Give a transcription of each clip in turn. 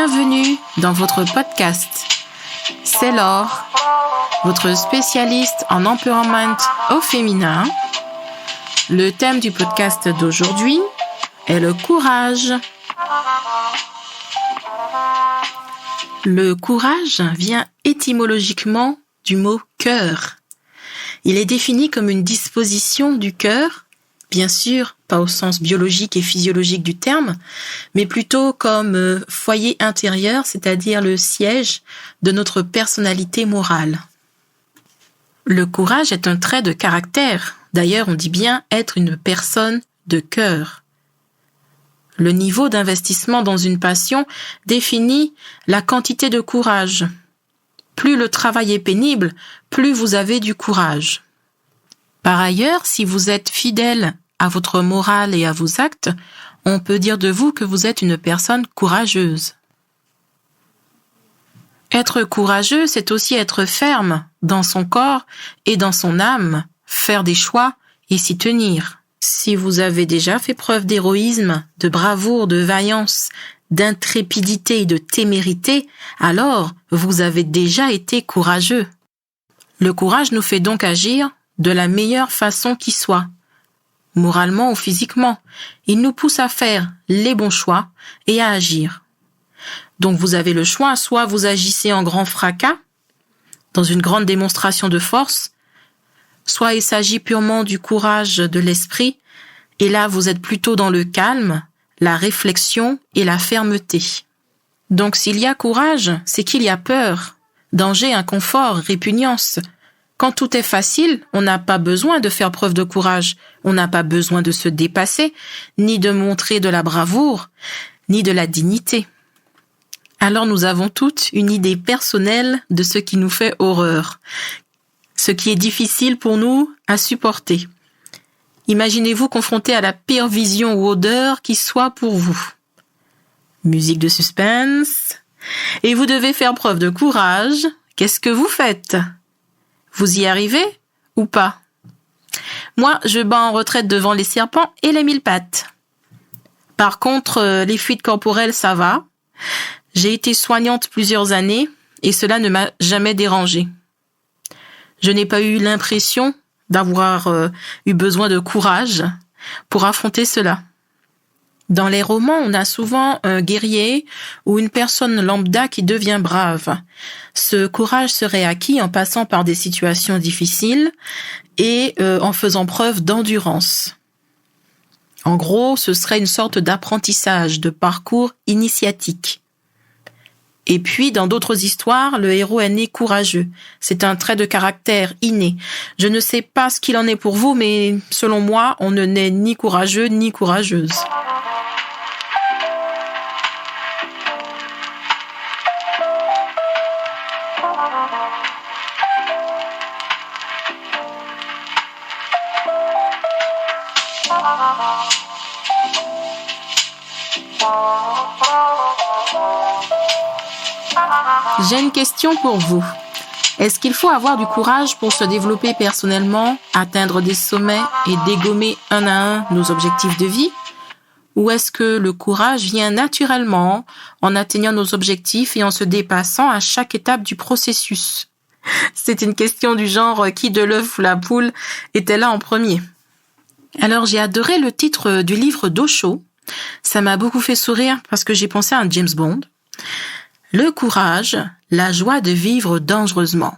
Bienvenue dans votre podcast. C'est Laure, votre spécialiste en empowerment au féminin. Le thème du podcast d'aujourd'hui est le courage. Le courage vient étymologiquement du mot cœur. Il est défini comme une disposition du cœur, bien sûr, pas au sens biologique et physiologique du terme, mais plutôt comme foyer intérieur, c'est-à-dire le siège de notre personnalité morale. Le courage est un trait de caractère. D'ailleurs, on dit bien être une personne de cœur. Le niveau d'investissement dans une passion définit la quantité de courage. Plus le travail est pénible, plus vous avez du courage. Par ailleurs, si vous êtes fidèle à votre morale et à vos actes, on peut dire de vous que vous êtes une personne courageuse. Être courageux, c'est aussi être ferme dans son corps et dans son âme, faire des choix et s'y tenir. Si vous avez déjà fait preuve d'héroïsme, de bravoure, de vaillance, d'intrépidité et de témérité, alors vous avez déjà été courageux. Le courage nous fait donc agir de la meilleure façon qui soit, moralement ou physiquement. Il nous pousse à faire les bons choix et à agir. Donc vous avez le choix, soit vous agissez en grand fracas, dans une grande démonstration de force, soit il s'agit purement du courage de l'esprit, et là vous êtes plutôt dans le calme, la réflexion et la fermeté. Donc s'il y a courage, c'est qu'il y a peur, danger, inconfort, répugnance. Quand tout est facile, on n'a pas besoin de faire preuve de courage, on n'a pas besoin de se dépasser, ni de montrer de la bravoure, ni de la dignité. Alors nous avons toutes une idée personnelle de ce qui nous fait horreur, ce qui est difficile pour nous à supporter. Imaginez-vous confronté à la pire vision ou odeur qui soit pour vous. Musique de suspense. Et vous devez faire preuve de courage. Qu'est-ce que vous faites ? Vous y arrivez ou pas ? Moi, je bats en retraite devant les serpents et les 1000 pattes. Par contre, les fuites corporelles, ça va. J'ai été soignante plusieurs années et cela ne m'a jamais dérangée. Je n'ai pas eu l'impression d'avoir eu besoin de courage pour affronter cela. Dans les romans, on a souvent un guerrier ou une personne lambda qui devient brave. Ce courage serait acquis en passant par des situations difficiles et en faisant preuve d'endurance. En gros, ce serait une sorte d'apprentissage, de parcours initiatique. Et puis, dans d'autres histoires, le héros est né courageux. C'est un trait de caractère inné. Je ne sais pas ce qu'il en est pour vous, mais selon moi, on ne naît ni courageux ni courageuse. J'ai une question pour vous. Est-ce qu'il faut avoir du courage pour se développer personnellement, atteindre des sommets et dégommer un à un nos objectifs de vie ? Ou est-ce que le courage vient naturellement en atteignant nos objectifs et en se dépassant à chaque étape du processus ? C'est une question du genre qui de l'œuf ou la poule était là en premier. Alors j'ai adoré le titre du livre d'Osho. Ça m'a beaucoup fait sourire parce que j'ai pensé à un James Bond. Le courage, la joie de vivre dangereusement.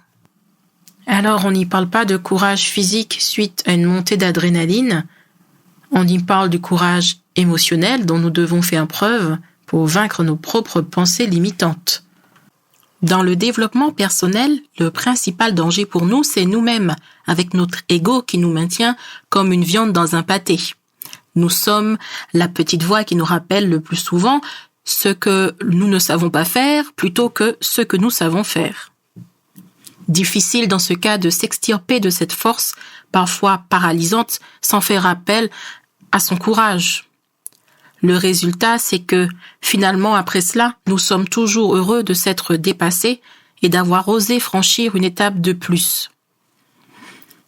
Alors, on n'y parle pas de courage physique suite à une montée d'adrénaline. On y parle du courage émotionnel dont nous devons faire preuve pour vaincre nos propres pensées limitantes. Dans le développement personnel, le principal danger pour nous, c'est nous-mêmes, avec notre ego qui nous maintient comme une viande dans un pâté. Nous sommes la petite voix qui nous rappelle le plus souvent ce que nous ne savons pas faire plutôt que ce que nous savons faire. Difficile dans ce cas de s'extirper de cette force, parfois paralysante, sans faire appel à son courage. Le résultat, c'est que, finalement, après cela, nous sommes toujours heureux de s'être dépassés et d'avoir osé franchir une étape de plus.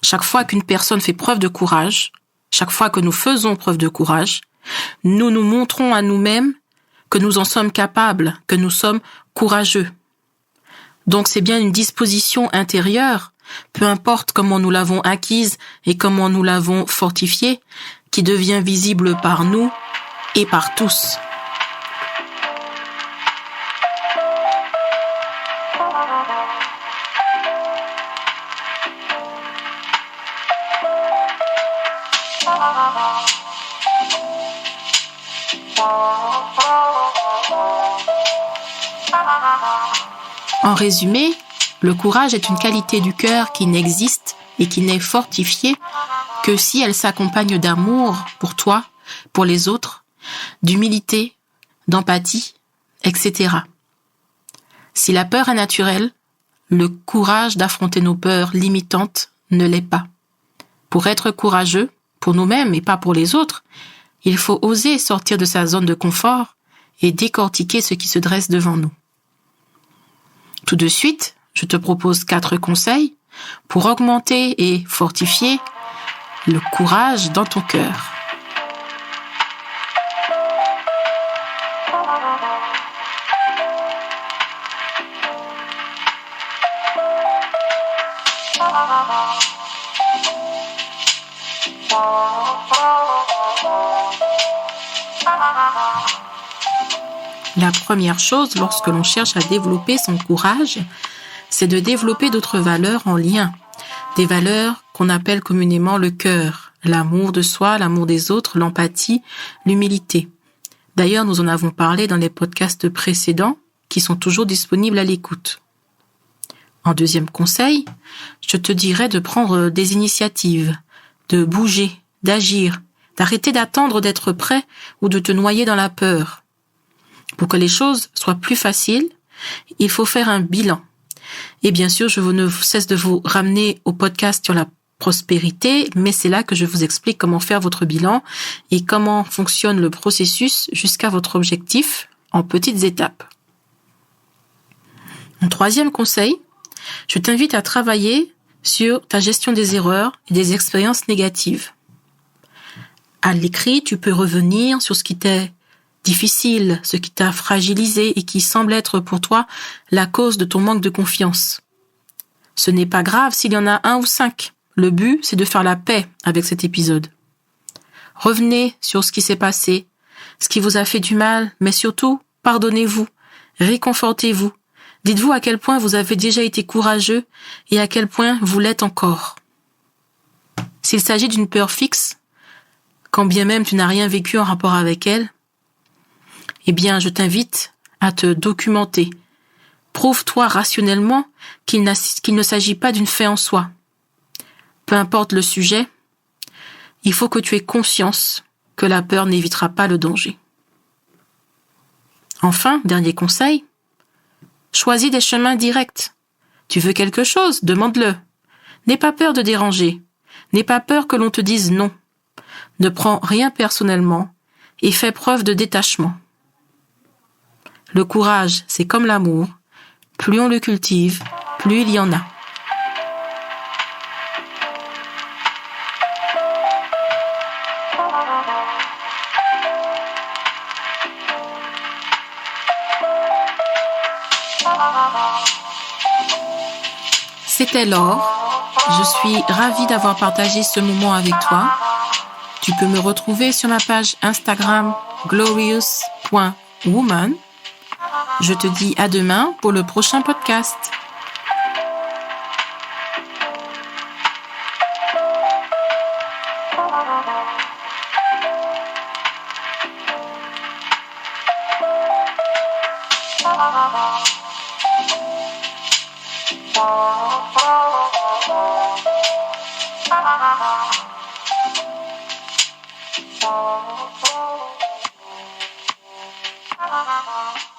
Chaque fois qu'une personne fait preuve de courage, chaque fois que nous faisons preuve de courage, nous nous montrons à nous-mêmes que nous en sommes capables, que nous sommes courageux. Donc c'est bien une disposition intérieure, peu importe comment nous l'avons acquise et comment nous l'avons fortifiée, qui devient visible par nous et par tous. En résumé, le courage est une qualité du cœur qui n'existe et qui n'est fortifiée que si elle s'accompagne d'amour pour toi, pour les autres, d'humilité, d'empathie, etc. Si la peur est naturelle, le courage d'affronter nos peurs limitantes ne l'est pas. Pour être courageux, pour nous-mêmes et pas pour les autres, il faut oser sortir de sa zone de confort et décortiquer ce qui se dresse devant nous. Tout de suite, je te propose 4 conseils pour augmenter et fortifier le courage dans ton cœur. La première chose lorsque l'on cherche à développer son courage, c'est de développer d'autres valeurs en lien. Des valeurs qu'on appelle communément le cœur, l'amour de soi, l'amour des autres, l'empathie, l'humilité. D'ailleurs, nous en avons parlé dans les podcasts précédents qui sont toujours disponibles à l'écoute. En deuxième conseil, je te dirais de prendre des initiatives, de bouger, d'agir, d'arrêter d'attendre d'être prêt ou de te noyer dans la peur. Pour que les choses soient plus faciles, il faut faire un bilan. Et bien sûr, je ne cesse de vous ramener au podcast sur la prospérité, mais c'est là que je vous explique comment faire votre bilan et comment fonctionne le processus jusqu'à votre objectif en petites étapes. Mon troisième conseil, je t'invite à travailler sur ta gestion des erreurs et des expériences négatives. À l'écrit, tu peux revenir sur ce qui t'est difficile, ce qui t'a fragilisé et qui semble être pour toi la cause de ton manque de confiance. Ce n'est pas grave s'il y en a 1 ou 5. Le but, c'est de faire la paix avec cet épisode. Revenez sur ce qui s'est passé, ce qui vous a fait du mal, mais surtout, pardonnez-vous, réconfortez-vous. Dites-vous à quel point vous avez déjà été courageux et à quel point vous l'êtes encore. S'il s'agit d'une peur fixe, quand bien même tu n'as rien vécu en rapport avec elle, eh bien, je t'invite à te documenter. Prouve-toi rationnellement qu'il ne s'agit pas d'une fin en soi. Peu importe le sujet, il faut que tu aies conscience que la peur n'évitera pas le danger. Enfin, dernier conseil, choisis des chemins directs. Tu veux quelque chose, demande-le. N'aie pas peur de déranger. N'aie pas peur que l'on te dise non. Ne prends rien personnellement et fais preuve de détachement. Le courage, c'est comme l'amour. Plus on le cultive, plus il y en a. C'était Laure. Je suis ravie d'avoir partagé ce moment avec toi. Tu peux me retrouver sur ma page Instagram glorious.woman. Je te dis à demain pour le prochain podcast. Thank you.